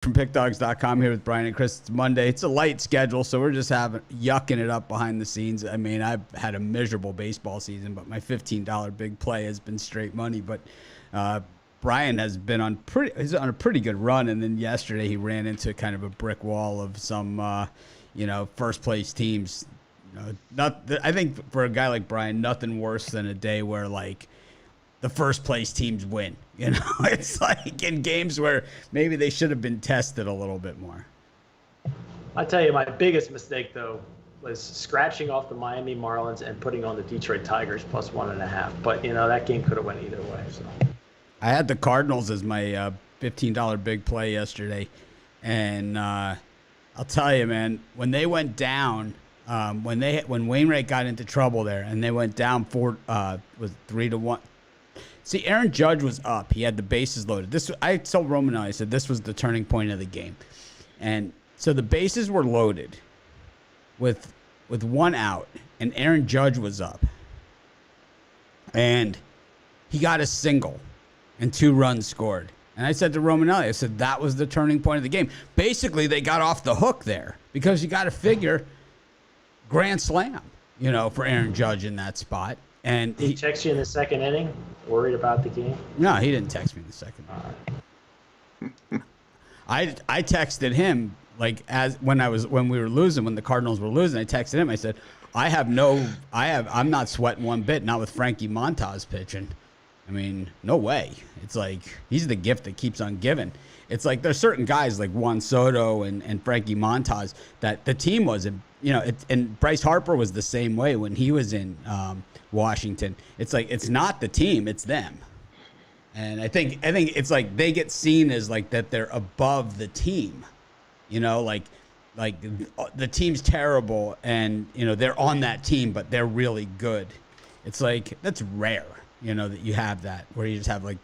From PickDogs.com here with Brian and Chris. It's Monday. It's a light schedule, so we're just yucking it up behind the scenes. I mean, I've had a miserable baseball season, but my $15 big play has been straight money. But Brian has been he's on a pretty good run, and then yesterday he ran into kind of a brick wall of some first place teams. I think for a guy like Brian, nothing worse than a day where like the first place teams win. It's like in games where maybe they should have been tested a little bit more. I'll tell you, my biggest mistake, though, was scratching off the Miami Marlins and putting on the Detroit Tigers plus 1.5. But, that game could have went either way. So I had the Cardinals as my $15 big play yesterday. And I'll tell you, man, when they went down, when Wainwright got into trouble there and they went down 3-1. See, Aaron Judge was up. He had the bases loaded. I told Romanelli, I said this was the turning point of the game. And so the bases were loaded with one out, and Aaron Judge was up. And he got a single, and 2 runs scored. And I said to Romanelli, I said that was the turning point of the game. Basically, they got off the hook there because you got to figure grand slam, for Aaron Judge in that spot. And he texted you in the second inning, worried about the game? No, he didn't text me in the second inning. I texted him like when we were losing, when the Cardinals were losing. I texted him. I said, I'm not sweating one bit. Not with Frankie Montas pitching. I mean, no way. It's like he's the gift that keeps on giving. It's like there's certain guys like Juan Soto and Frankie Montas that the team wasn't. And Bryce Harper was the same way when he was in Washington. It's like it's not the team, it's them. And I think it's like they get seen as like that they're above the team. Like the team's terrible and they're on that team, but they're really good. It's like that's rare, that you have that where you just have like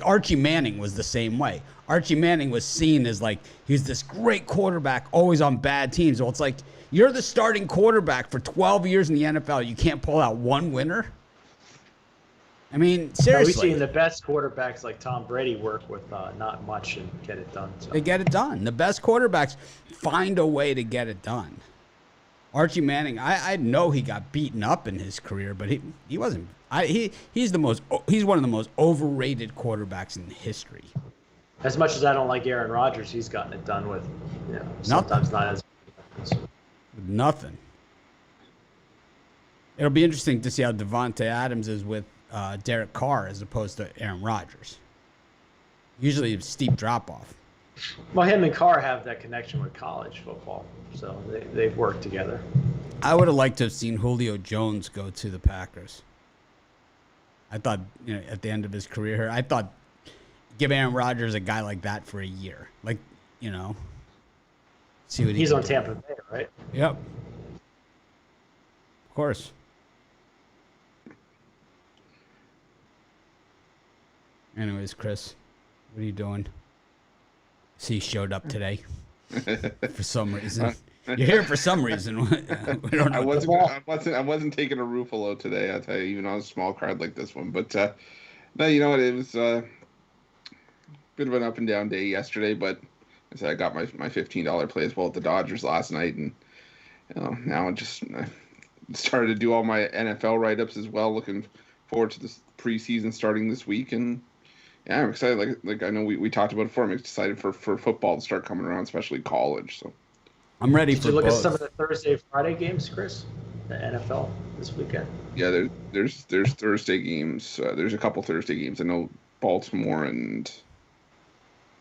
Archie Manning was the same way. Archie Manning was seen as like he's this great quarterback always on bad teams. Well, it's like you're the starting quarterback for 12 years in the NFL. You can't pull out one winner? I mean, seriously. We've seen the best quarterbacks like Tom Brady work with not much and get it done. So. They get it done. The best quarterbacks find a way to get it done. Archie Manning, I know he got beaten up in his career, but he wasn't. He's one of the most overrated quarterbacks in history. As much as I don't like Aaron Rodgers, he's gotten it done with sometimes not as. Nothing. It'll be interesting to see how Devontae Adams is with Derek Carr as opposed to Aaron Rodgers. Usually a steep drop-off. Well, him and Carr have that connection with college football, so they've worked together. I would have liked to have seen Julio Jones go to the Packers. I thought, at the end of his career, I thought give Aaron Rodgers a guy like that for a year. Like, see what he's on Tampa Bay, right? Yep. Of course. Anyways, Chris, what are you doing? See, he showed up today for some reason. You're here for some reason. We don't know. I wasn't taking a Ruffalo today. I'll tell you, even on a small card like this one. But no, you know what? It was a bit of an up and down day yesterday, but. I said I got my $15 play as well at the Dodgers last night, and now I just started to do all my NFL write-ups as well. Looking forward to this preseason starting this week, and yeah, I'm excited. Like I know we talked about it before. I'm excited for football to start coming around, especially college. So I'm ready for. Did you look at some of the Thursday, Friday games, Chris? The NFL this weekend. Yeah, there's Thursday games. There's a couple Thursday games. I know Baltimore and.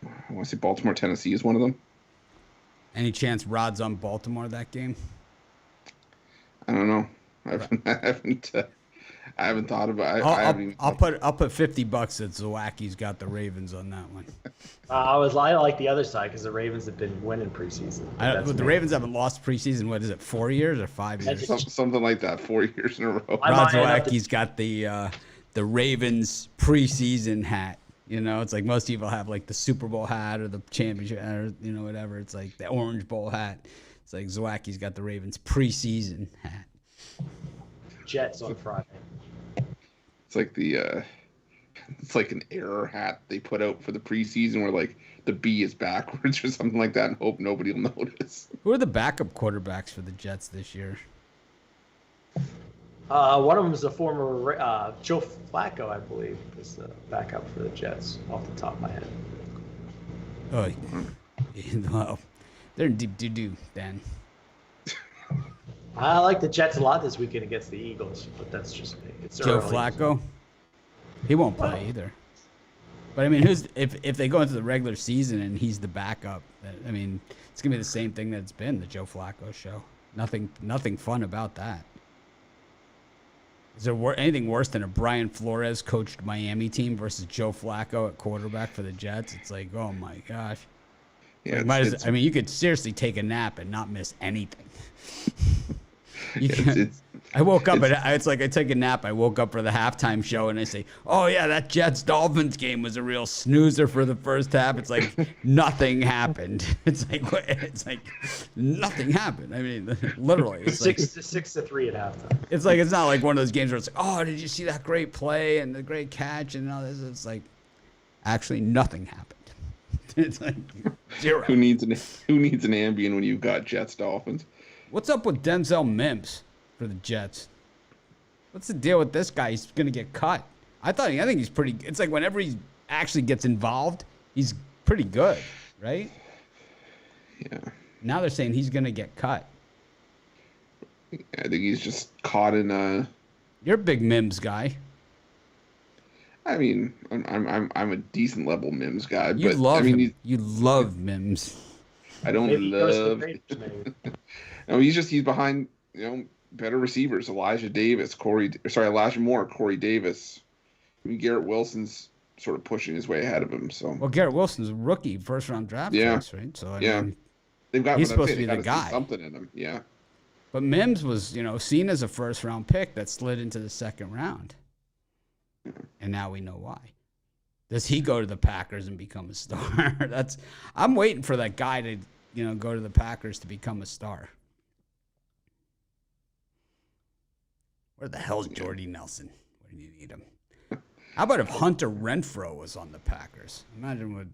I want to say Baltimore, Tennessee is one of them. Any chance Rod's on Baltimore that game? I don't know. I haven't thought about it. I'll put $50 that Zawacki's got the Ravens on that one. I like the other side because the Ravens have been winning preseason. The Ravens haven't lost preseason. What is it? 4 years or 5 years? Something like that. 4 years in a row. Rod Zawacki's got the Ravens preseason hat. It's like most people have like the Super Bowl hat or the championship hat or, whatever. It's like the Orange Bowl hat. It's like Zawacki's got the Ravens preseason hat. Jets on Friday. It's like the it's like an error hat they put out for the preseason where like the B is backwards or something like that, and hope nobody will notice. Who are the backup quarterbacks for the Jets this year? One of them is a former Joe Flacco, I believe, is the backup for the Jets, off the top of my head. Oh, well, they're in deep doo-doo, Dan. I like the Jets a lot this weekend against the Eagles, but that's just me. It's Joe early. Flacco? He won't play either. But, I mean, if they go into the regular season and he's the backup, I mean, it's going to be the same thing that it's been, the Joe Flacco show. Nothing fun about that. Is there anything worse than a Brian Flores coached Miami team versus Joe Flacco at quarterback for the Jets? It's like, oh my gosh. Yeah, Like, I mean, you could seriously take a nap and not miss anything. I woke up and it's like I take a nap. I woke up for the halftime show and I say, "Oh yeah, that Jets-Dolphins game was a real snoozer for the first half." It's like nothing happened. It's like nothing happened. I mean, literally, it's six to 3 at halftime. It's like it's not like one of those games where it's like, "Oh, did you see that great play and the great catch and all this?" It's like actually nothing happened. It's like zero. Who needs an Ambien when you've got Jets-Dolphins? What's up with Denzel Mims for the Jets? What's the deal with this guy? He's going to get cut. I think he's pretty. It's like whenever he actually gets involved, he's pretty good, right? Yeah. Now they're saying he's going to get cut. I think he's just caught in a. You're a big Mims guy. I mean, I'm a decent level Mims guy, You but love I mean, him. You love Mims. I don't Maybe he goes to the love. Patriots, maybe. No, he's behind better receivers. Elijah Moore, Corey Davis. I mean, Garrett Wilson's sort of pushing his way ahead of him. So Well, Garrett Wilson's a rookie, first round draft choice, right? So I mean, they've got. he's supposed to be the guy. Something in him, yeah. But Mims was, seen as a first round pick that slid into the second round. And now we know why. Does he go to the Packers and become a star? I'm waiting for that guy to, go to the Packers to become a star. Where the hell's Jordy Nelson? Where do you need him? How about if Hunter Renfrow was on the Packers? Imagine what.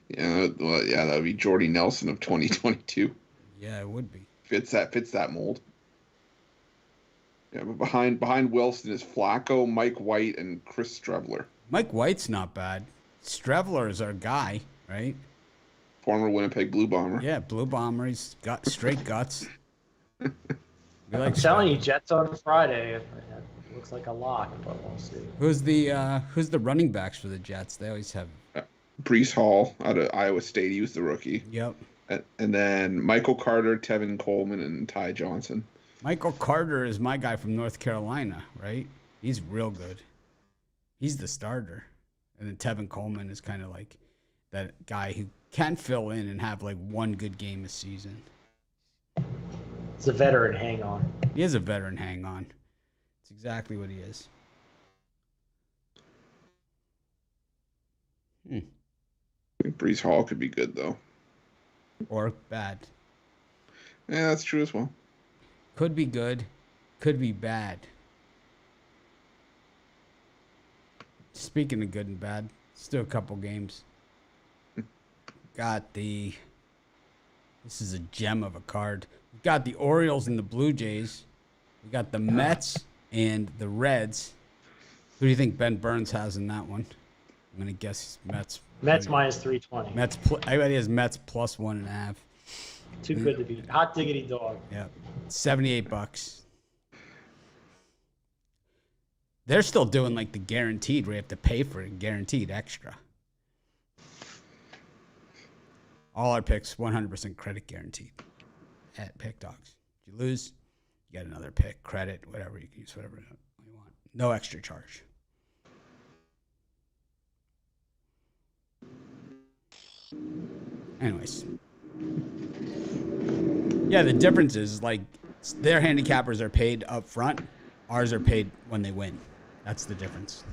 Yeah, well, yeah, that would be Jordy Nelson of 2022. Yeah, it would be. Fits that mold. Yeah, but behind Wilson is Flacco, Mike White, and Chris Streveler. Mike White's not bad. Streveler is our guy, right? Former Winnipeg Blue Bomber. Yeah, Blue Bomber. He's got straight guts. I'm telling you, Jets on Friday. It looks like a lock, but we'll see. Who's the running backs for the Jets? They always have. Brees Hall out of Iowa State. He was the rookie. Yep. And then Michael Carter, Tevin Coleman, and Ty Johnson. Michael Carter is my guy from North Carolina, right? He's real good. He's the starter. And then Tevin Coleman is kind of like that guy who can fill in and have like one good game a season. It's a veteran hang on. He is a veteran hang on. It's exactly what he is. I think Brees Hall could be good, though. Or bad. Yeah, that's true as well. Could be good. Could be bad. Speaking of good and bad, still a couple games. This is a gem of a card. We've got the Orioles and the Blue Jays. We got the Mets and the Reds. Who do you think Ben Burns has in that one? I'm going to guess Mets. Mets minus 320. I bet he has Mets plus 1.5. Too good to be. Hot diggity dog. Yeah. $78. They're still doing like the guaranteed where you have to pay for it, guaranteed extra. All our picks, 100% credit guaranteed at Pick Dogs. If you lose, you get another pick, credit, whatever. You can use whatever you want. No extra charge. Anyways. Yeah, the difference is like their handicappers are paid up front. Ours are paid when they win. That's the difference.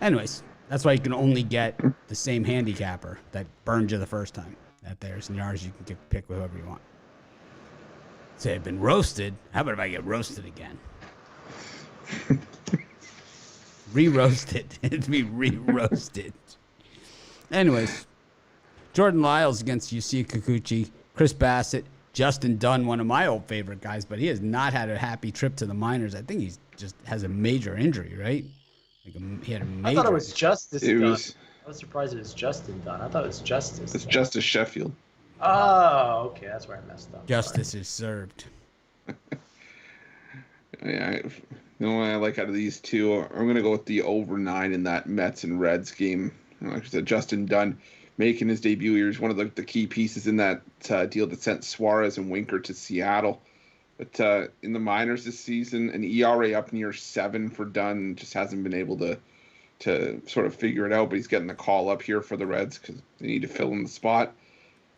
Anyways, that's why you can only get the same handicapper that burned you the first time at theirs. And ours, you can pick whoever you want. Say, I've been roasted. How about if I get roasted again? Re-roasted. It'd be re-roasted. Anyways, Jordan Lyles against Yusei Kikuchi, Chris Bassett, Justin Dunn, one of my old favorite guys, but he has not had a happy trip to the minors. I think he just has a major injury, right? He had a major. I thought it was Justice It Dunn. was. I was surprised it was Justin Dunn. I thought it was Justice. It's Justice Sheffield. Oh, okay. That's where I messed up. Justice is served. Yeah, the one I like out of these two, I'm going to go with the over 9 in that Mets and Reds game. Like I said, Justin Dunn making his debut. He was one of the key pieces in that deal that sent Suarez and Winker to Seattle. But in the minors this season, an ERA up near 7 for Dunn, just hasn't been able to sort of figure it out. But he's getting the call up here for the Reds because they need to fill in the spot.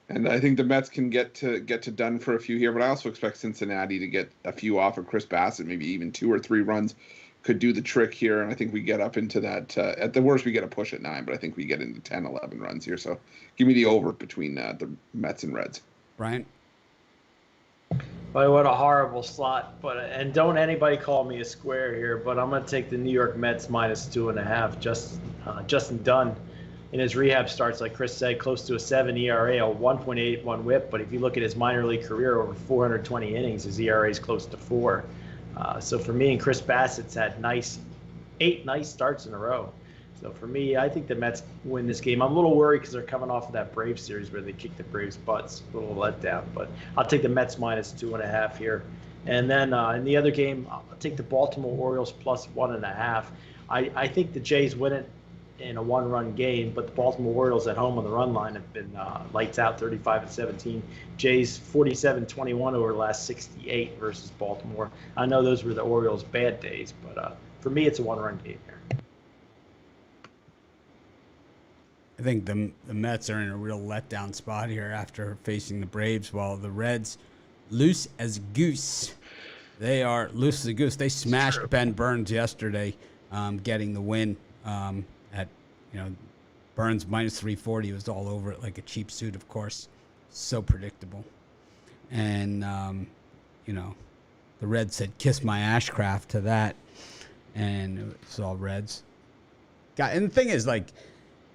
And I think the Mets can get to Dunn for a few here, but I also expect Cincinnati to get a few off of Chris Bassett, maybe even 2 or 3 runs could do the trick here. And I think we get up into that. At the worst, we get a push at 9, but I think we get into 10, 11 runs here. So give me the over between the Mets and Reds. Brian? Boy, what a horrible slot! And don't anybody call me a square here, but I'm going to take the New York Mets minus 2.5. Justin Dunn in his rehab starts, like Chris said, close to a 7 ERA, a 1.81 WHIP. But if you look at his minor league career over 420 innings, his ERA is close to 4. So for me, and Chris Bassett's had 8 nice starts in a row. So for me, I think the Mets win this game. I'm a little worried because they're coming off of that Braves series where they kicked the Braves' butts. A little letdown, but I'll take the Mets minus 2.5 here. And then in the other game, I'll take the Baltimore Orioles plus 1.5. I think the Jays win it in a 1-run game, but the Baltimore Orioles at home on the run line have been lights out, 35-17. Jays 47-21 over the last 68 versus Baltimore. I know those were the Orioles' bad days, but for me, it's a 1-run game here. I think the Mets are in a real letdown spot here after facing the Braves, while the Reds, loose as goose. They are loose as a goose. They smashed Ben Burns yesterday, getting the win. At Burns minus 340 was all over it like a cheap suit, of course. So predictable. And the Reds said "kiss my Ashcraft" to that, and it's all Reds. And the thing is, like,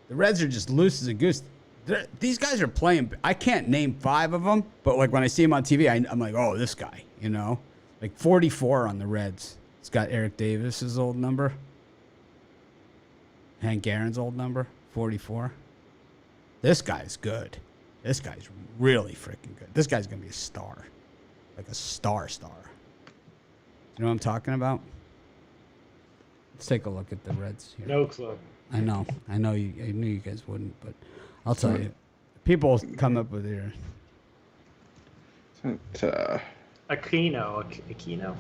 the Reds are just loose as a goose. These guys are playing. I can't name 5 of them, but like when I see them on TV, I'm like, oh, this guy, like 44 on the Reds. It's got Eric Davis's old number. Hank Aaron's old number, 44. This guy's good. This guy's really freaking good. This guy's going to be a star. Like a star. You know what I'm talking about? Let's take a look at the Reds here. No clue. I know. I knew you guys wouldn't, but I'll tell you. People come up with your... Aquino.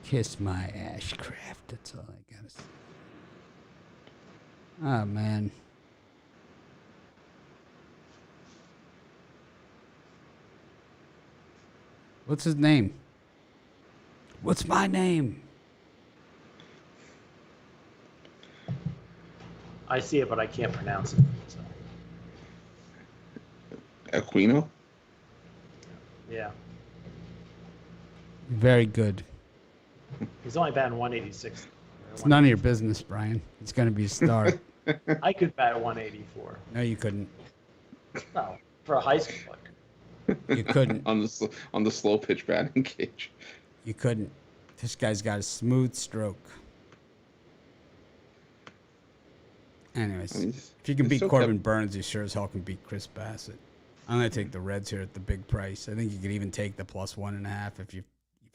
Kiss my Ashcraft. That's all I gotta say. Oh, man. What's his name? What's my name? I see it, but I can't pronounce it. So. Aquino? Yeah. Very good. He's only batting 186. It's none of your business, Brian. He's going to be a star. I could bat 184. No, you couldn't. No, for a high school player. You couldn't. on the slow pitch batting cage. You couldn't. This guy's got a smooth stroke. Anyways, if you can beat Corbin Burns, you sure as hell can beat Chris Bassett. I'm going to take the Reds here at the big price. I think you could even take the plus 1.5 if you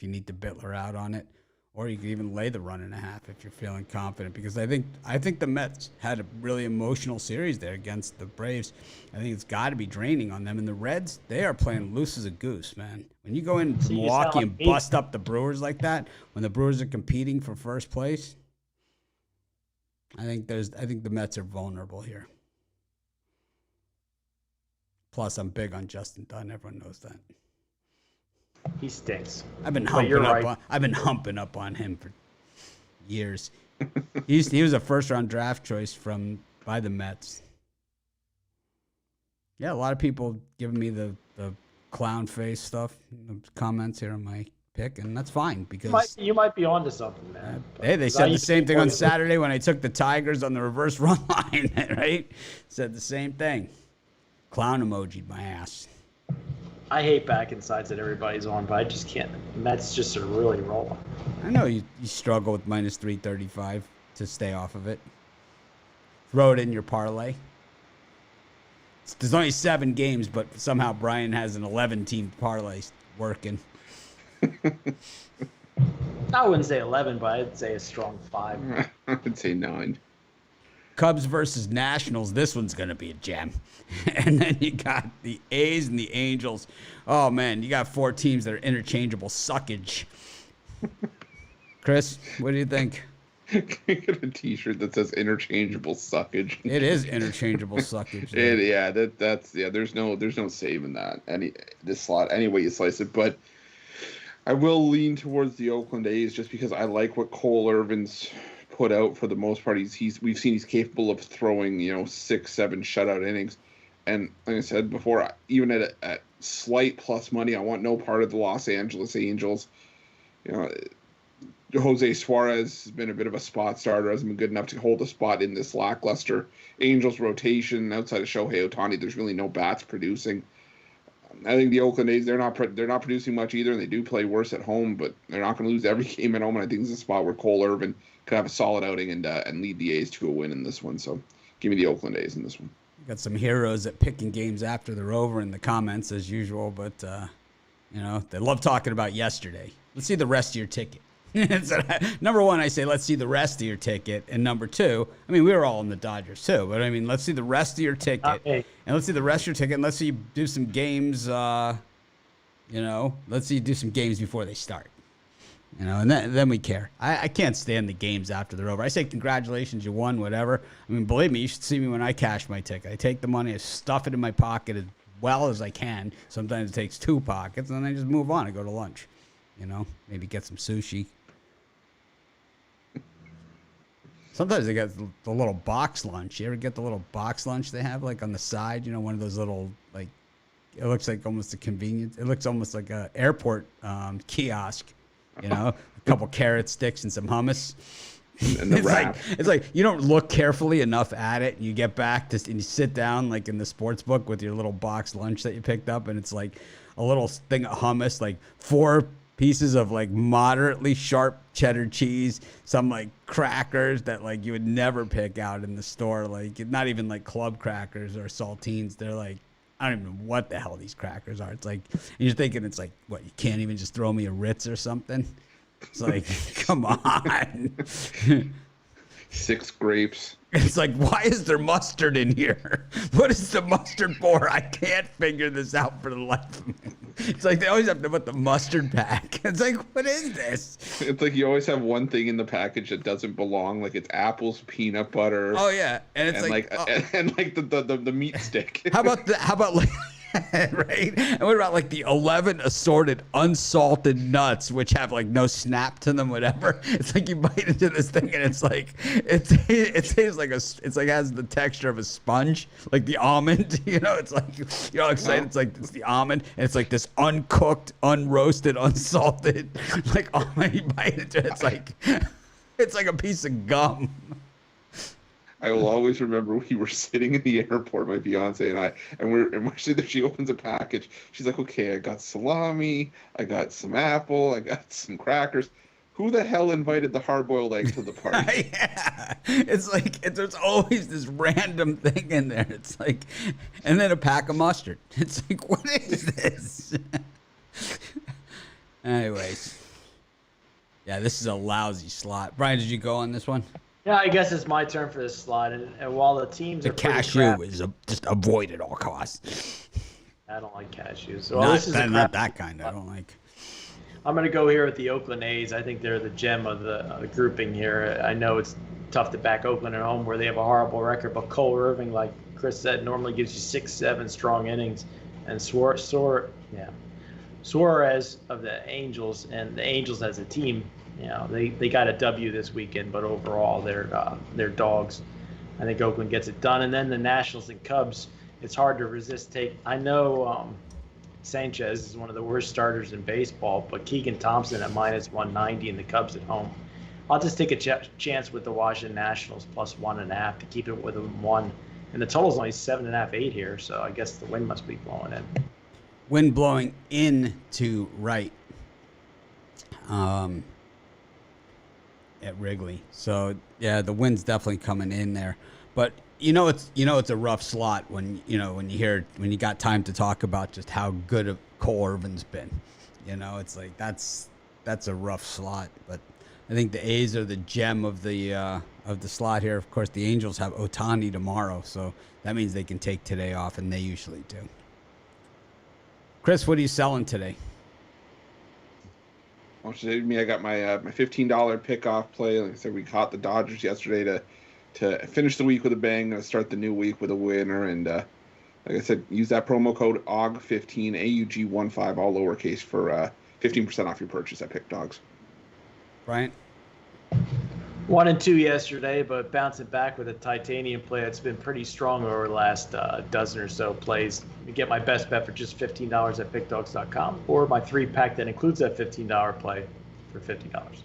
need to Bittler out on it. Or you could even lay the 1.5 if you're feeling confident, because I think the Mets had a really emotional series there against the Braves. I think it's got to be draining on them. And the Reds, they are playing loose as a goose, man. When you go into Milwaukee and bust up the Brewers like that, when the Brewers are competing for first place, I think the Mets are vulnerable here. Plus, I'm big on Justin Dunn. Everyone knows that. He stinks. I've been humping up on him for years. He was a first-round draft choice by the Mets. Yeah, a lot of people giving me the clown face stuff, comments here on my pick, and that's fine because You might be onto something, man. hey, they said the same thing on Saturday when I took the Tigers on the reverse run line, right? Said the same thing. Clown emoji'd my ass. I hate back insides that everybody's on, but I just can't. Mets just are really rolling. I know you struggle with minus 335 to stay off of it. Throw it in your parlay. There's only 7 games, but somehow Brian has an 11-team parlay working. I wouldn't say 11, but I'd say a strong 5. I would say 9. Cubs versus Nationals. This one's going to be a gem. And then you got the A's and the Angels. Oh, man, you got 4 teams that are interchangeable suckage. Chris, what do you think? Can I get a T-shirt that says interchangeable suckage? It is interchangeable suckage. There's no saving that this slot any way you slice it. But I will lean towards the Oakland A's just because I like what Cole Irvin's put out for the most part. We've seen he's capable of throwing 6-7 shutout innings, and like I said before, even at slight plus money, I want no part of the Los Angeles Angels. Jose Suarez has been a bit of a spot starter, hasn't been good enough to hold a spot in this lackluster Angels rotation. Outside of Shohei Ohtani, there's really no bats producing. I think the Oakland A's, they're not producing much either, and they do play worse at home, but they're not going to lose every game at home, and I think this is a spot where Cole Irvin could have a solid outing and lead the A's to a win in this one. So give me the Oakland A's in this one. Got some heroes at picking games after they're over in the comments as usual, but they love talking about yesterday. Let's see the rest of your ticket. So, number 1, I say let's see the rest of your ticket, and number 2, I mean we were all in the Dodgers too, but I mean let's see the rest of your ticket, and let's see the rest of your ticket, and let's see you do some games. Let's see you do some games before they start. And then we care. I can't stand the games after they're over. I say congratulations, you won, whatever. I mean, believe me, you should see me when I cash my ticket. I take the money, I stuff it in my pocket as well as I can. Sometimes it takes 2 pockets, and then I just move on. I go to lunch. Maybe get some sushi. Sometimes they get the little box lunch. You ever get the little box lunch they have, like on the side? One of those little, like, it looks like almost a convenience. It looks almost like an airport kiosk. A couple carrot sticks and some hummus. And the wrap. It's like you don't look carefully enough at it, and you get back and you sit down like in the sports book with your little box lunch that you picked up, and it's like a little thing of hummus, like 4 pieces of like moderately sharp cheddar cheese, some like crackers that like you would never pick out in the store, like not even like club crackers or saltines. They're like, I don't even know what the hell these crackers are. It's like, you're thinking it's like, what, you can't even just throw me a Ritz or something? It's like, come on. 6 grapes. It's like, why is there mustard in here? What is the mustard for? I can't figure this out for the life of me. It's like they always have to put the mustard pack. It's like, what is this? It's like you always have one thing in the package that doesn't belong, like it's apples, peanut butter. Oh yeah, and it's and like the meat stick. How about like right? And what about like the 11 assorted unsalted nuts, which have like no snap to them, whatever? It's like you bite into this thing and it's like it tastes like it's like has the texture of a sponge, like the almond. It's like excited. It's like it's the almond, and it's like this uncooked, unroasted, unsalted, like almond. You bite into it, it's like a piece of gum. I will always remember we were sitting in the airport, my fiance and I, and we're sitting there. She opens a package. She's like, "Okay, I got salami, I got some apple, I got some crackers. Who the hell invited the hard-boiled egg to the party?" Yeah, it's like there's always this random thing in there. It's like, and then a pack of mustard. It's like, what is this? Anyways, yeah, this is a lousy slot. Brian, did you go on this one? Yeah, I guess it's my turn for this slot, and while the teams the are pretty cashew crap, is just avoid at all costs. I don't like cashews. Well, this is not that kind. I don't like. I'm going to go here with the Oakland A's. I think they're the gem of the grouping here. I know it's tough to back Oakland at home where they have a horrible record, but Cole Irvin, like Chris said, normally gives you 6-7 strong innings, and Suarez of the Angels, and the Angels as a team, they got a W this weekend, but overall they're dogs. I think Oakland gets it done, and then the Nationals and Cubs. It's hard to resist. I know Sanchez is one of the worst starters in baseball, but Keegan Thompson at minus 190 and the Cubs at home. I'll just take a chance with the Washington Nationals plus 1.5 to keep it within one. And the total is only 7.5, 8 here, so I guess the wind must be blowing in. Wind blowing in to right at Wrigley. So yeah, the wind's definitely coming in there. But it's a rough slot when you got time to talk about just how good Cole Irvin's been. It's like that's a rough slot. But I think the A's are the gem of the slot here. Of course, the Angels have Ohtani tomorrow, so that means they can take today off, and they usually do. Chris, what are you selling today? Well, today, I got my $15 pick-off play. Like I said, we caught the Dodgers yesterday to finish the week with a bang, start the new week with a winner, and like I said, use that promo code AUG15, AUG15, all lowercase, for 15% off your purchase at Pick Dogs. Brian? 1 and 2 yesterday, but bouncing back with a titanium play that's been pretty strong over the last dozen or so plays. You get my best bet for just $15 at pickdogs.com, or my 3-pack that includes that $15 play for $50.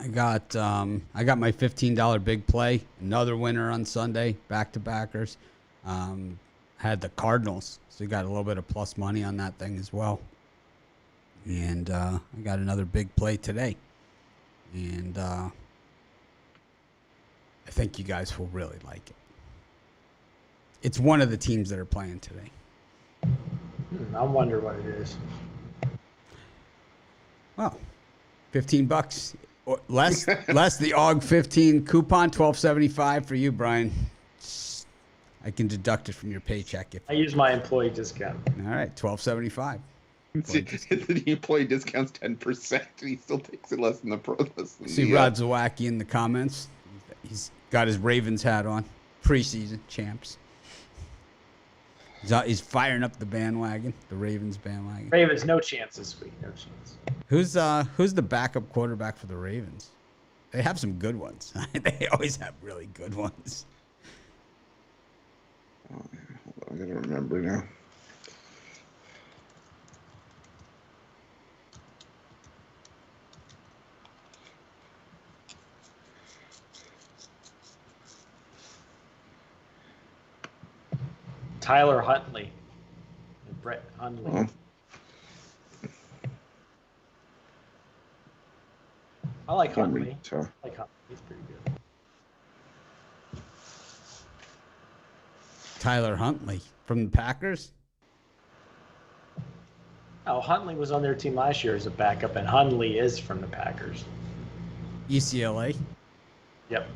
I got my $15 big play, another winner on Sunday, back-to-backers. Had the Cardinals, so you got a little bit of plus money on that thing as well. And I got another big play today. And I think you guys will really like it. It's one of the teams that are playing today. I wonder what it is. Well, $15. Or less the AUG 15 coupon, $12.75 for you, Brian. I can deduct it from your paycheck. I use my employee discount. All right, $12.75. The employee discount's 10%, and he still takes it less than the pro. See Rod Zawacki in the comments. He's got his Ravens hat on. Preseason champs. He's firing up the bandwagon, the Ravens bandwagon. Ravens, no chance this week. No chance. Who's the backup quarterback for the Ravens? They have some good ones. They always have really good ones. Oh, hold on, I gotta remember now. Tyler Huntley. And Brett Hundley. Oh. I like Huntley. So. I like Huntley. He's pretty good. Tyler Huntley from the Packers? Oh, Huntley was on their team last year as a backup, and Hundley is from the Packers. UCLA? Yep.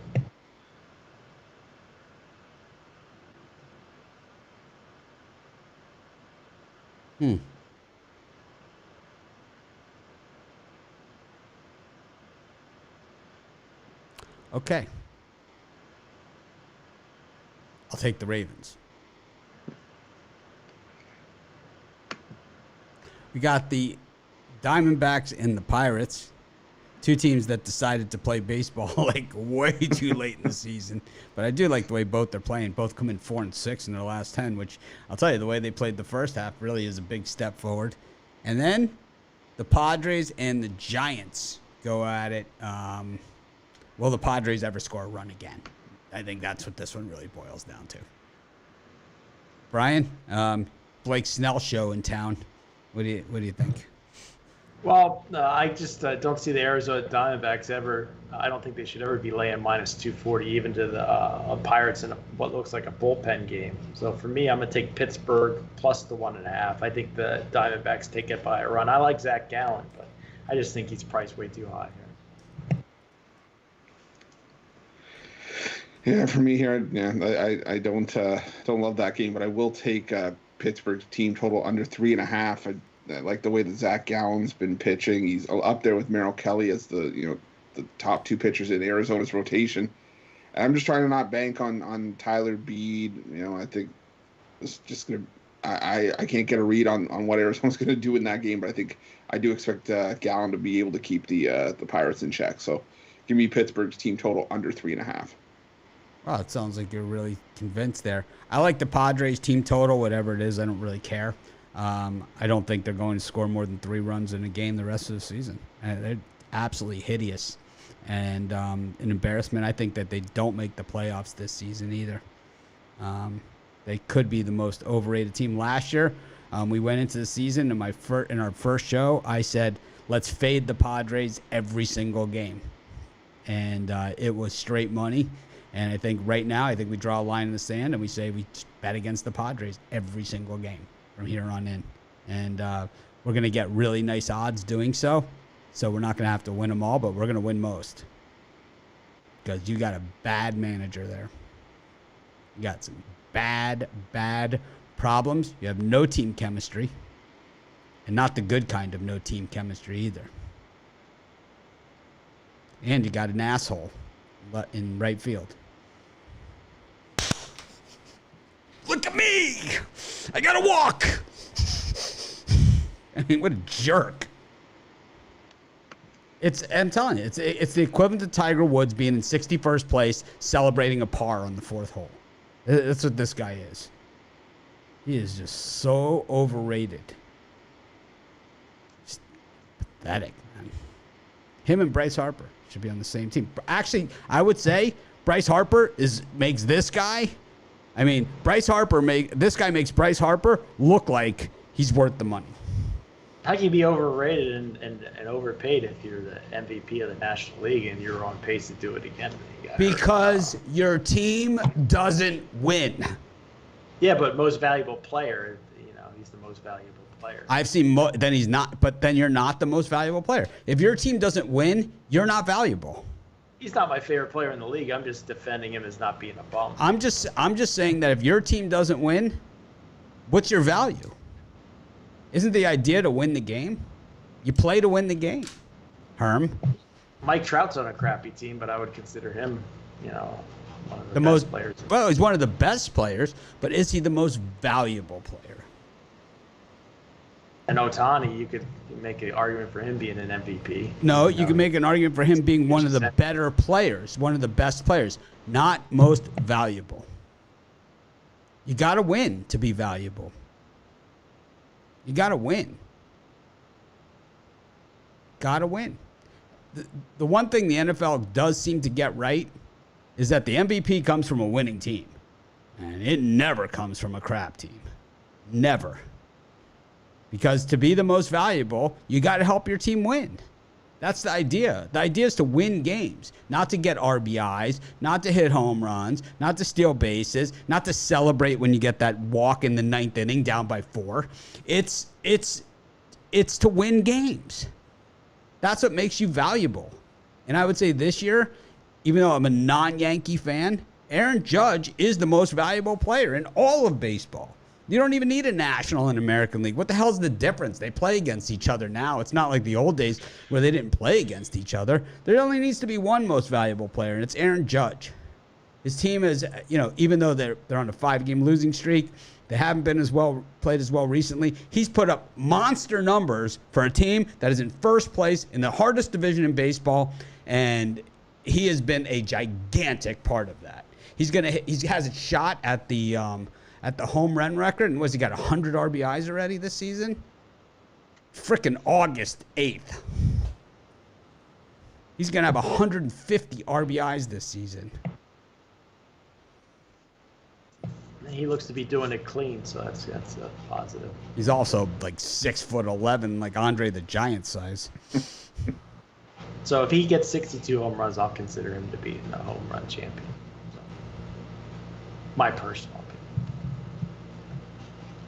Okay. I'll take the Ravens. We got the Diamondbacks and the Pirates. Two teams that decided to play baseball like way too late in the season. But I do like the way both are playing. Both come in 4-6 in their last 10, which I'll tell you, the way they played the first half really is a big step forward. And then the Padres and the Giants go at it. Will the Padres ever score a run again? I think that's what this one really boils down to. Brian, Blake Snell show in town. What do you think? Well, I just don't see the Arizona Diamondbacks ever. I don't think they should ever be laying minus 240 even to the Pirates in what looks like a bullpen game. So for me, I'm going to take Pittsburgh plus the 1.5. I think the Diamondbacks take it by a run. I like Zach Gallen, but I just think he's priced way too high here. Yeah, for me here, I don't love that game, but I will take Pittsburgh's team total under 3.5. I like the way that Zach Gallen's been pitching. He's up there with Merrill Kelly as the top two pitchers in Arizona's rotation. And I'm just trying to not bank on Tyler Beede. I think it's just gonna. I can't get a read on what Arizona's going to do in that game, but I do expect Gallen to be able to keep the Pirates in check. So give me Pittsburgh's team total under 3.5. Oh, it sounds like you're really convinced there. I like the Padres team total, whatever it is. I don't really care. I don't think they're going to score more than 3 runs in a game the rest of the season. They're absolutely hideous and an embarrassment. I think that they don't make the playoffs this season either. They could be the most overrated team. Last year, we went into the season, and in our first show, I said, let's fade the Padres every single game. And it was straight money. And I think right now, we draw a line in the sand, and we say we bet against the Padres every single game from here on in. And we're going to get really nice odds doing so. So we're not going to have to win them all, but we're going to win most. Because you got a bad manager there. You got some bad problems. You have no team chemistry. And not the good kind of no team chemistry either. And you got an asshole in right field. Look at me! I gotta walk! I mean, what a jerk. I'm telling you, it's the equivalent to Tiger Woods being in 61st place, celebrating a par on the 4th hole. That's what this guy is. He is just so overrated. Just pathetic, man. Him and Bryce Harper should be on the same team. Actually, I would say Bryce Harper makes this guy. I mean, this guy makes Bryce Harper look like he's worth the money. How can you be overrated and overpaid if you're the MVP of the National League and you're on pace to do it again? Because your team doesn't win. Yeah, but most valuable player, he's the most valuable player. I've seen then he's not, but then you're not the most valuable player. If your team doesn't win, you're not valuable. He's not my favorite player in the league. I'm just defending him as not being a bum. I'm just saying that if your team doesn't win, what's your value? Isn't the idea to win the game? You play to win the game. Herm. Mike Trout's on a crappy team, but I would consider him, one of the best most players. Well, he's one of the best players, but is he the most valuable player? And Ohtani, you could make an argument for him being an MVP. No, you can make an argument for him being one of the better players, one of the best players, not most valuable. You got to win to be valuable. You got to win. Got to win. The one thing the NFL does seem to get right is that the MVP comes from a winning team. And it never comes from a crap team. Never. Because to be the most valuable, you got to help your team win. That's the idea. The idea is to win games, not to get RBIs, not to hit home runs, not to steal bases, not to celebrate when you get that walk in the 9th inning down by 4. It's to win games. That's what makes you valuable. And I would say this year, even though I'm a non-Yankee fan, Aaron Judge is the most valuable player in all of baseball. You don't even need a National and American League. What the hell's the difference? They play against each other now. It's not like the old days where they didn't play against each other. There only needs to be one most valuable player, and it's Aaron Judge. His team is, even though they're on a 5-game losing streak, they haven't been played as well recently. He's put up monster numbers for a team that is in first place in the hardest division in baseball, and he has been a gigantic part of that. He has a shot at the home run record, and he got 100 RBIs already this season? Frickin' August 8th. He's going to have 150 RBIs this season. He looks to be doing it clean, so that's a positive. He's also like 6'11", like Andre the Giant size. So if he gets 62 home runs, I'll consider him to be a home run champion. So, my personal opinion.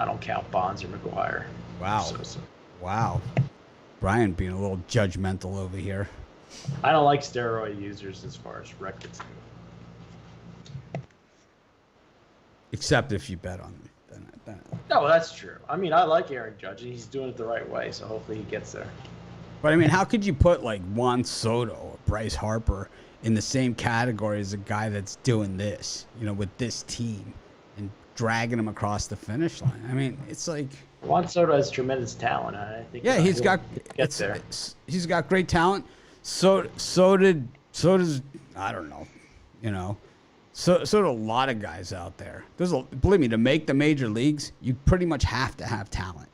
I don't count Bonds or McGuire. Wow. Wow. Brian being a little judgmental over here. I don't like steroid users as far as records go. Except if you bet on them. No, that's true. I mean, I like Aaron Judge, and he's doing it the right way, so hopefully he gets there. But, I mean, how could you put, like, Juan Soto or Bryce Harper in the same category as a guy that's doing this, with this team and dragging them across the finish line? I mean, it's like... Juan Soto has tremendous talent. I think. Yeah, he's got great talent. So does I don't know, So do a lot of guys out there. Believe me, to make the major leagues, you pretty much have to have talent.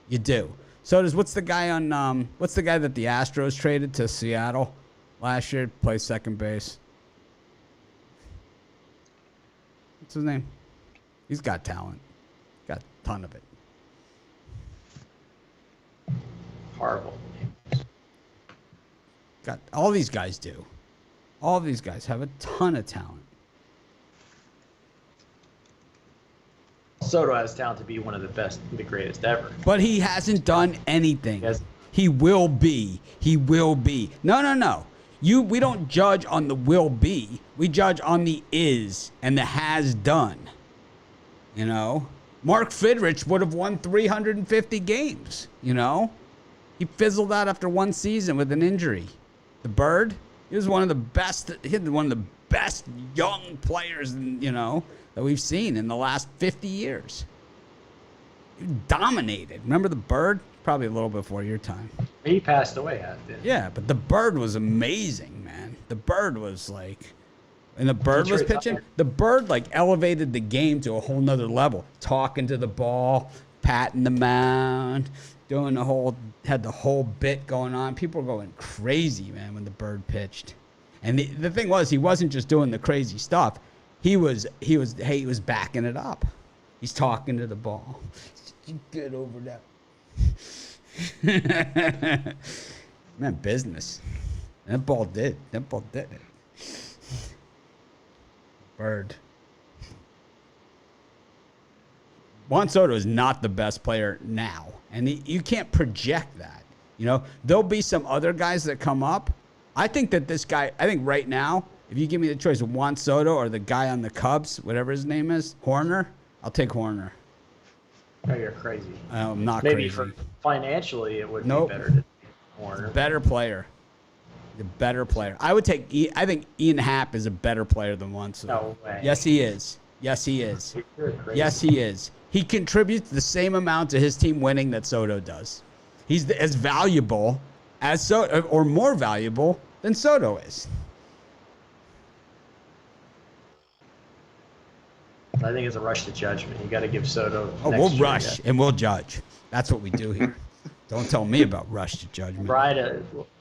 You do. So what's the guy that the Astros traded to Seattle last year? Plays second base. What's his name? He's got talent. Got a ton of it. Horrible. Got all these guys do. All these guys have a ton of talent. Soto has talent to be one of the best, the greatest ever. But he hasn't done anything. Yes. He will be. He will be. No. We don't judge on the will be. We judge on the is and the has done. You know? Mark Fidrich would have won 350 games. You know? He fizzled out after one season with an injury. The Bird, he was one of the best. He had one of the best young players, that we've seen in the last 50 years. He dominated. Remember the Bird? Probably a little before your time. He passed away, didn't he? Yeah, but the Bird was amazing, man. The Bird was like, and the Bird was pitching. The Bird elevated the game to a whole nother level. Talking to the ball, patting the mound, had the whole bit going on. People were going crazy, man, when the Bird pitched. And the thing was, he wasn't just doing the crazy stuff. He was backing it up. He's talking to the ball. Get over that. Man, business. And that ball did it. Bird. Juan Soto is not the best player now. And you can't project that. There'll be some other guys that come up. I think right now, if you give me the choice of Juan Soto or the guy on the Cubs, whatever his name is, Horner, I'll take Horner. Oh, you're crazy. I'm not Maybe crazy. Financially, it would be better to take Horner. Better player. The better player. I think Ian Happ is a better player than Juan Soto. No way. Yes, he is. Yes, he is. You're crazy. Yes, he is. He contributes the same amount to his team winning that Soto does. He's as valuable as Soto, or more valuable than Soto is. I think it's a rush to judgment. You got to give Soto. We'll rush and we'll judge. That's what we do here. Don't tell me about rush to judgment.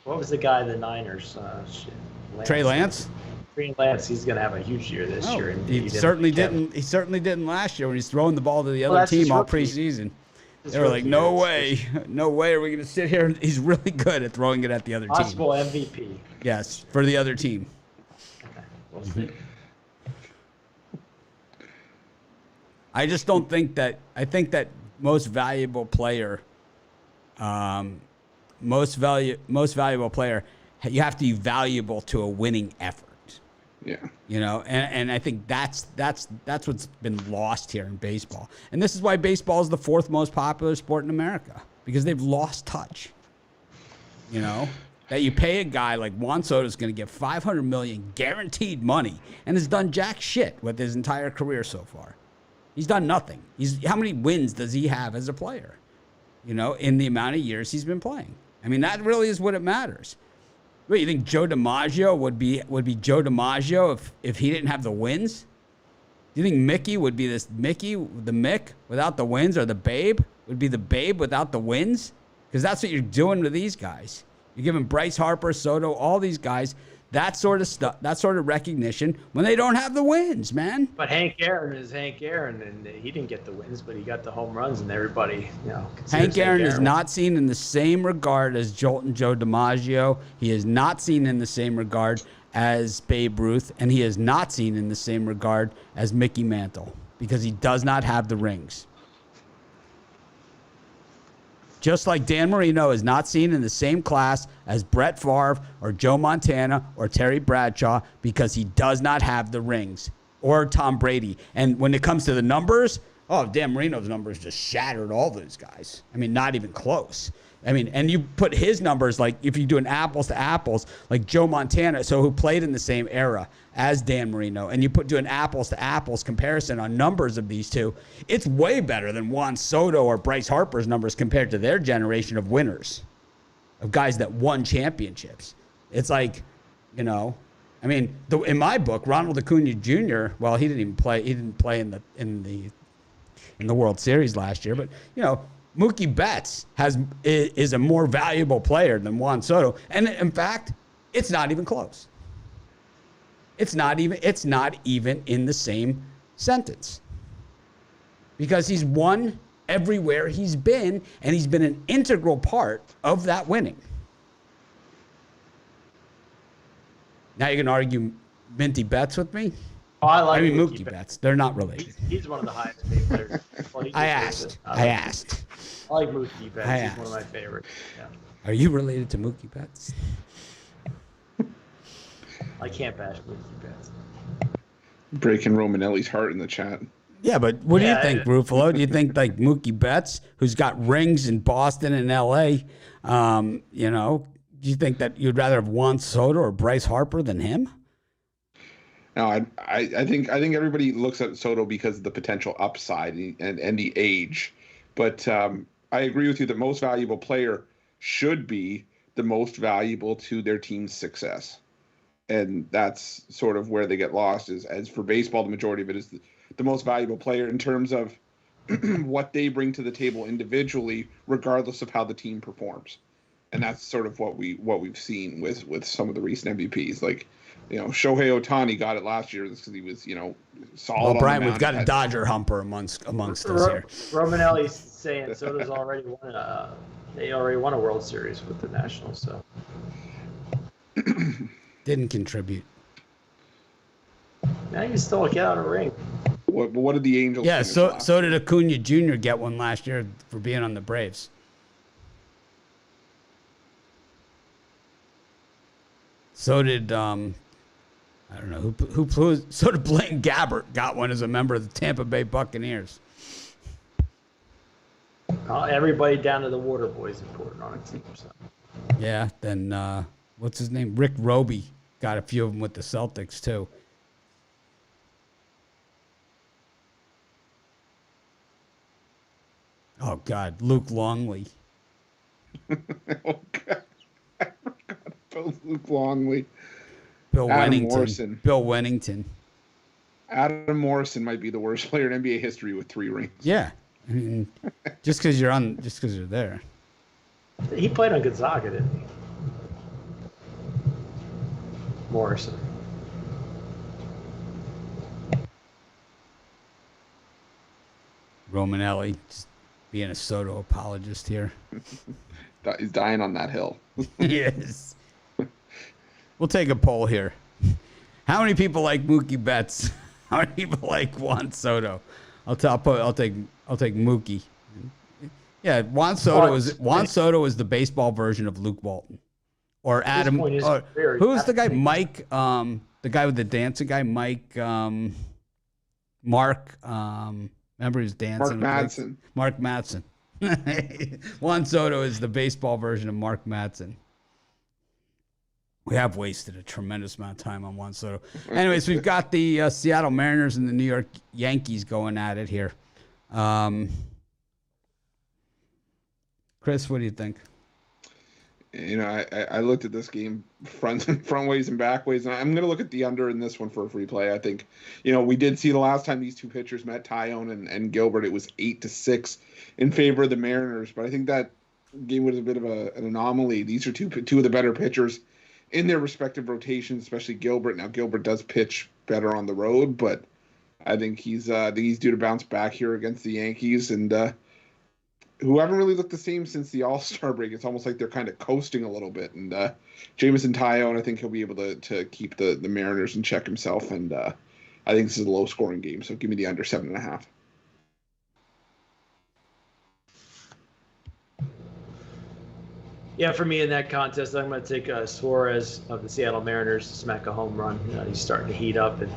What was the guy the Niners? Trey Lance? Trey Lance. He's going to have a huge year this year. And he certainly didn't. He certainly didn't last year when he's throwing the ball to the other team all preseason. They were like, no way are we going to sit here. He's really good at throwing it at the other team. Possible MVP. Yes, for the other team. Okay. We'll see. I just don't think that. I think that most valuable player, you have to be valuable to a winning effort. Yeah. And I think that's what's been lost here in baseball. And this is why baseball is the fourth most popular sport in America, because they've lost touch. That you pay a guy like Juan Soto is going to get $500 million guaranteed money and has done jack shit with his entire career so far. He's done nothing. How many wins does he have as a player? In the amount of years he's been playing. I mean, that really is what it matters. Wait, you think Joe DiMaggio would be Joe DiMaggio if he didn't have the wins? Do you think Mickey would be the Mick without the wins, or the Babe would be the Babe without the wins? Because that's what you're doing with these guys. You're giving Bryce Harper, Soto, all these guys that sort of stuff, that sort of recognition when they don't have the wins, man. But Hank Aaron is Hank Aaron, and he didn't get the wins, but he got the home runs, and everybody, Hank Aaron is not seen in the same regard as Joe DiMaggio. He is not seen in the same regard as Babe Ruth, and he is not seen in the same regard as Mickey Mantle, because he does not have the rings. Just like Dan Marino is not seen in the same class as Brett Favre or Joe Montana or Terry Bradshaw, because he does not have the rings, or Tom Brady. And when it comes to the numbers, Dan Marino's numbers just shattered all those guys. I mean, not even close. I mean, and you put his numbers, like if you do an apples to apples, like Joe Montana, who played in the same era as Dan Marino, and you do an apples to apples comparison on numbers of these two, it's way better than Juan Soto or Bryce Harper's numbers compared to their generation of winners, of guys that won championships. It's like, I mean, in my book, Ronald Acuna Jr. Well, he didn't even play. He didn't play in the World Series last year. But Mookie Betts is a more valuable player than Juan Soto, and in fact, it's not even close. It's not even in the same sentence, because he's won everywhere he's been, and he's been an integral part of that winning. Now you can argue Minty Betts with me. Oh, I mean, Mookie Betts. They're not related. He's one of the highest paid players. Well, I asked. I like Mookie Betts. He's one of my favorites. Yeah. Are you related to Mookie Betts? I can't bash Mookie Betts. Breaking Romanelli's heart in the chat. Yeah, but what do you think, Ruffalo? Do you think like Mookie Betts, who's got rings in Boston and L.A., do you think that you'd rather have Juan Soto or Bryce Harper than him? No, I think everybody looks at Soto because of the potential upside and the age. But I agree with you that most valuable player should be the most valuable to their team's success. And that's sort of where they get lost. As for baseball, the majority of it is the most valuable player in terms of what they bring to the table individually, regardless of how the team performs. And that's sort of what we've seen with some of the recent MVPs. Like, Shohei Ohtani got it last year because he was, solid. Well, Brian, we've got a Dodger humper amongst us here. Romanelli's saying Soto's already won. They already won a World Series with the Nationals, so didn't contribute. Now you still get out of the ring. What did the Angels? Yeah, so did Acuna Jr. get one last year for being on the Braves. So did I don't know who. So did Blaine Gabbert got one as a member of the Tampa Bay Buccaneers. Everybody down to the Water Boys important on a team. So. Yeah, then what's his name? Rick Roby got a few of them with the Celtics too. Oh God, Luke Longley. Oh God, I forgot about Luke Longley. Bill Wennington. Adam Morrison might be the worst player in NBA history with 3 rings. Yeah, I mean, just because you're there. He played on Gonzaga, didn't he? Morrison. Romanelli, just being a Soto apologist here. He's dying on that hill. Yes. We'll take a poll here. How many people like Mookie Betts? How many people like Juan Soto? I'll take Mookie. Yeah, Juan Soto is the baseball version of Luke Walton, or Adam. Who's the guy? Mike. The guy with the dancing guy. Mike. Mark. Remember he was dancing. Mark Madsen. Juan Soto is the baseball version of Mark Madsen. We have wasted a tremendous amount of time on Juan Soto. Anyways, we've got the Seattle Mariners and the New York Yankees going at it here. Chris, what do you think? I looked at this game front ways and back ways, and I'm going to look at the under in this one for a free play. I think, we did see the last time these two pitchers met, Tyone and Gilbert, it was 8-6 in favor of the Mariners. But I think that game was a bit of an anomaly. These are two of the better pitchers in their respective rotations, especially Gilbert. Now, Gilbert does pitch better on the road, but I think he's due to bounce back here against the Yankees, and who haven't really looked the same since the All-Star break. It's almost like they're kind of coasting a little bit. And Jameson Tyone, I think he'll be able to keep the Mariners in check himself, and I think this is a low-scoring game, so give me the under 7.5. Yeah, for me in that contest, I'm going to take Suarez of the Seattle Mariners to smack a home run. He's starting to heat up, and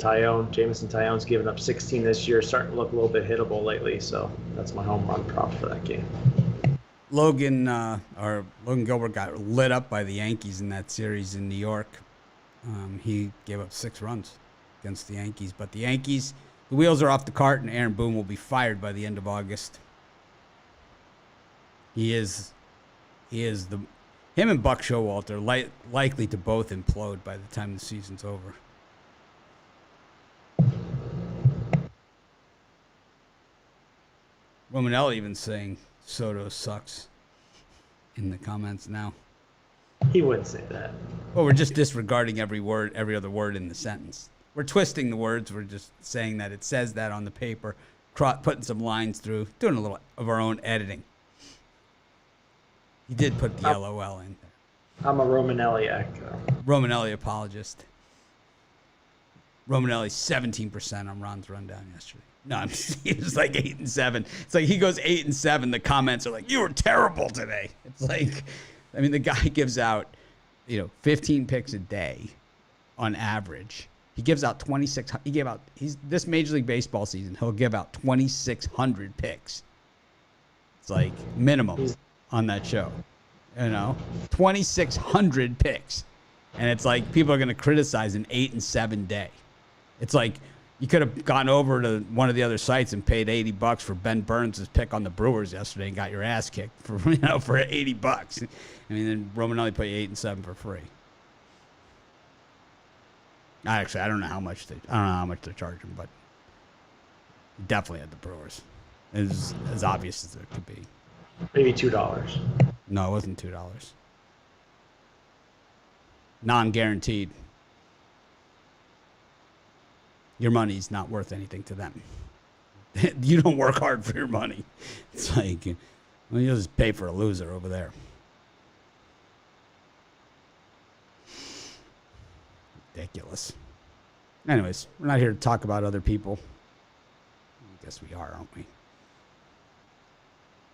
Jameson Tyone's given up 16 this year, starting to look a little bit hittable lately. So that's my home run prop for that game. Logan Gilbert got lit up by the Yankees in that series in New York. He gave up 6 runs against the Yankees, but the wheels are off the cart, and Aaron Boone will be fired by the end of August. He is Him and Buck Showalter likely to both implode by the time the season's over. Romanelli even saying Soto sucks in the comments now. He wouldn't say that. Well, we're just disregarding every other word in the sentence. We're twisting the words. We're just saying that it says that on the paper, putting some lines through, doing a little of our own editing. He did put the LOL in there. I'm a Romanelli-ac. Romanelli apologist. Romanelli 17% on Ron's rundown yesterday. No, he was like 8-7. It's like he goes 8-7. The comments are like, "You were terrible today." It's like, I mean, the guy gives out, 15 picks a day, on average. He gives out 26. He's this Major League Baseball season. He'll give out 2,600 picks. It's like minimum on that show, 2,600 picks, and it's like people are going to criticize an 8-7 day. It's like you could have gone over to one of the other sites and paid $80 for Ben Burns' pick on the Brewers yesterday and got your ass kicked for for $80. I mean, then Romanelli put you 8-7 for free. I don't know how much they're charging, but definitely at the Brewers. It's as obvious as it could be. Maybe $2. No, it wasn't $2. Non-guaranteed. Your money's not worth anything to them. You don't work hard for your money. It's like, well, you'll just pay for a loser over there. Ridiculous. Anyways, we're not here to talk about other people. I guess we are, aren't we?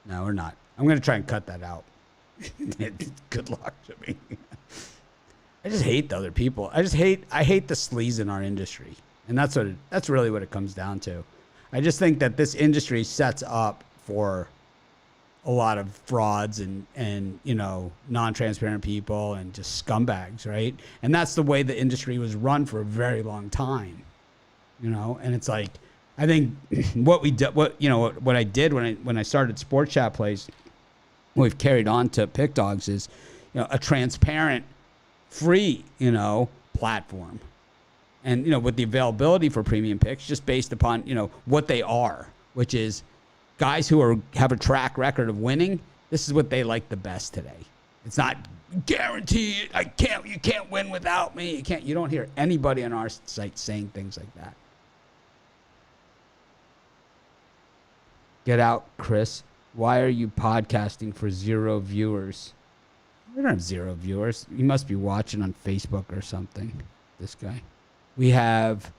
No, we're not. I'm going to try and cut that out. Good luck to me. I just hate the other people. I hate the sleaze in our industry. And that's really what it comes down to. I just think that this industry sets up for a lot of frauds and non-transparent people and just scumbags, right? And that's the way the industry was run for a very long time, And it's like, I think what I did when I started Sports Chat Plays, what we've carried on to Pick Dogs is, a transparent, free, platform. And, with the availability for premium picks, just based upon, what they are, which is guys who have a track record of winning. This is what they like the best today. It's not guaranteed. You can't win without me. You don't hear anybody on our site saying things like that. Get out, Chris. Why are you podcasting for 0 viewers? We don't have 0 viewers. You must be watching on Facebook or something, this guy. We have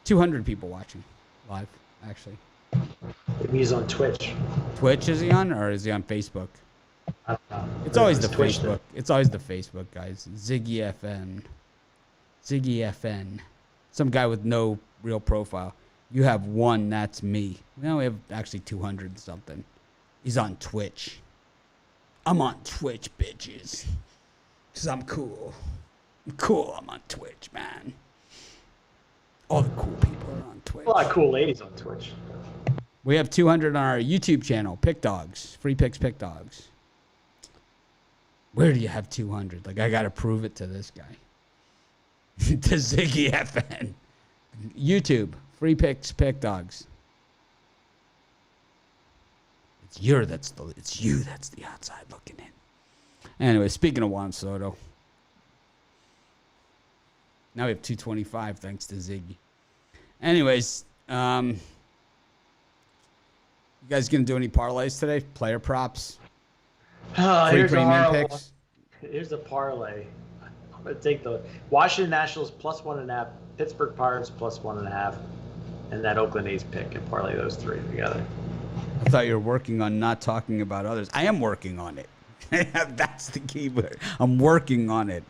200 people watching live, actually. He's on Twitch. Twitch is he on, or is he on Facebook? I don't know. It's always the Twitch, Facebook. It's always the Facebook guys. Ziggy FN. Some guy with no real profile. You have 1. That's me. Now we have actually 200 and something. He's on Twitch. I'm on Twitch, bitches. Because I'm cool. I'm on Twitch, man. All the cool people are on Twitch. A lot of cool ladies on Twitch. We have 200 on our YouTube channel, Pick Dogs. Free Picks, Pick Dogs. Where do you have 200? Like, I got to prove it to this guy. To Ziggy FN. YouTube, Free Picks, Pick Dogs. It's you that's the outside looking in. Anyway, speaking of Juan Soto. Now we have 225 thanks to Ziggy. Anyways, you guys gonna do any parlays today? Player props? Free premium picks? Here's a parlay. I'm gonna take the Washington Nationals +1.5, Pittsburgh Pirates +1.5, and that Oakland A's pick, and parlay those 3 together. I thought you were working on not talking about others. I am working on it. That's the key word. I'm working on it.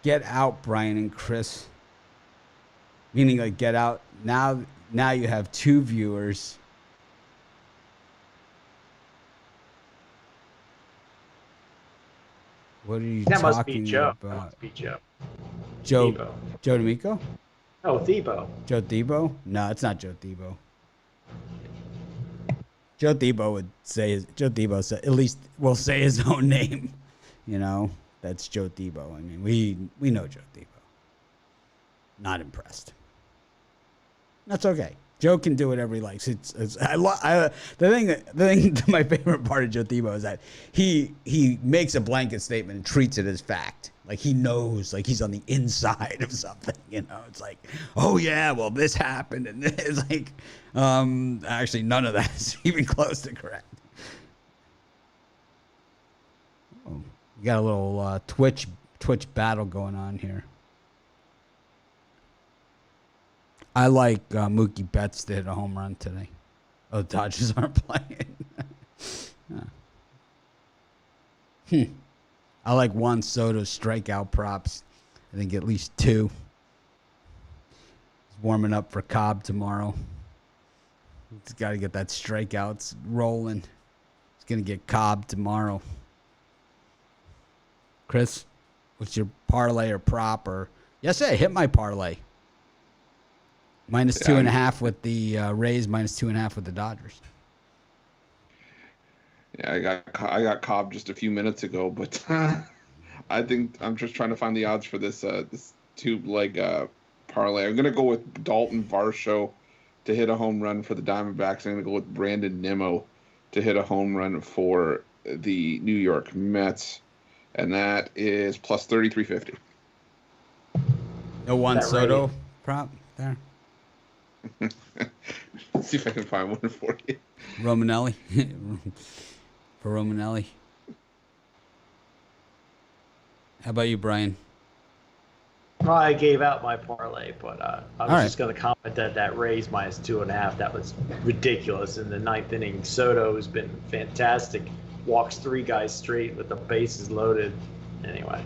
Get out, Brian and Chris. Meaning, like, get out. Now you have 2 viewers. What are you talking must be Joe. about? That must be Joe. Joe Debo. Joe D'Amico? Oh, Thebo. Joe Thebo? No, it's not Joe Thebo. Joe Thibault would say Joe Thibault said, at least will say his own name. You know, that's Joe Thibault. I mean, we know Joe Thibault. Not impressed. That's okay. Joe can do whatever he likes. The thing. My favorite part of Joe Thibault is that he makes a blanket statement and treats it as fact. Like he knows, like he's on the inside of something. You know, it's like, oh yeah, well this happened, and it's like, actually none of that is even close to correct. Oh, you got a little Twitch battle going on here. I like Mookie Betts to hit a home run today. Oh, the Dodgers aren't playing. I like Juan Soto's strikeout props. I think at least 2. He's warming up for Cobb tomorrow. He's got to get that strikeouts rolling. He's going to get Cobb tomorrow. Chris, what's your parlay or prop? Or yes, I hit my parlay. Minus 2.5 with the Rays, minus 2.5 with the Dodgers. Yeah, I got Cobb just a few minutes ago, but I think I'm just trying to find the odds for this 2-leg parlay. I'm gonna go with Dalton Varsho to hit a home run for the Diamondbacks. I'm gonna go with Brandon Nimmo to hit a home run for the New York Mets, and that is plus 33.50. No Juan Soto prop there. Let's see if I can find one for you. Romanelli. For Romanelli. How about you, Brian? Well, I gave out my parlay, but I was right. just going to comment that Rays minus 2.5. That was ridiculous in the 9th inning. Soto has been fantastic. Walks 3 guys straight with the bases loaded. Anyway,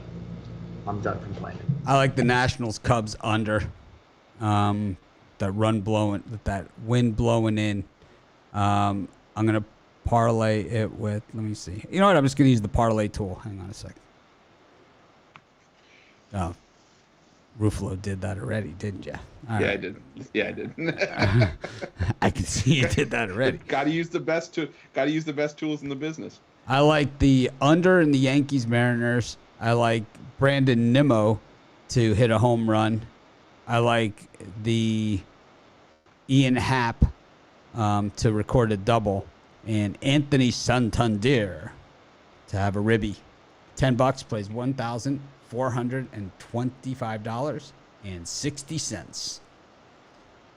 I'm done complaining. I like the Nationals Cubs under. That run blowing, that wind blowing in. I'm gonna parlay it with. Let me see. You know what? I'm just gonna use the parlay tool. Hang on a second. Oh, Ruffalo did that already, didn't you? All right. I did. Yeah, I did. I can see you did that already. Got to use the best tools in the business. I like the under in the Yankees-Mariners. I like Brandon Nimmo to hit a home run. I like the Ian Happ to record a double, and Anthony Santander to have a ribby. $10 plays $1,425.60.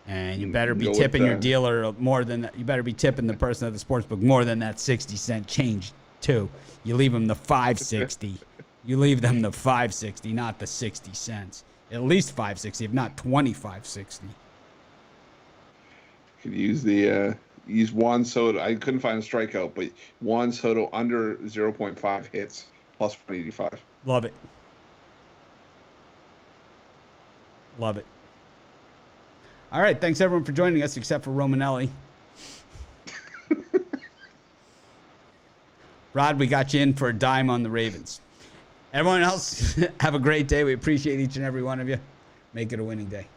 And you better be tipping your dealer more than that. You better be tipping the person at the sportsbook more than that 60-cent change too. You leave them the $5.60. You leave them the $5.60, not the 60 cents. At least $5.60, if not $25.60. Could use use Juan Soto. I couldn't find a strikeout, but Juan Soto under 0.5 hits plus 185. Love it. Love it. All right, thanks everyone for joining us, except for Romanelli. Rod, we got you in for a dime on the Ravens. Everyone else, have a great day. We appreciate each and every one of you. Make it a winning day.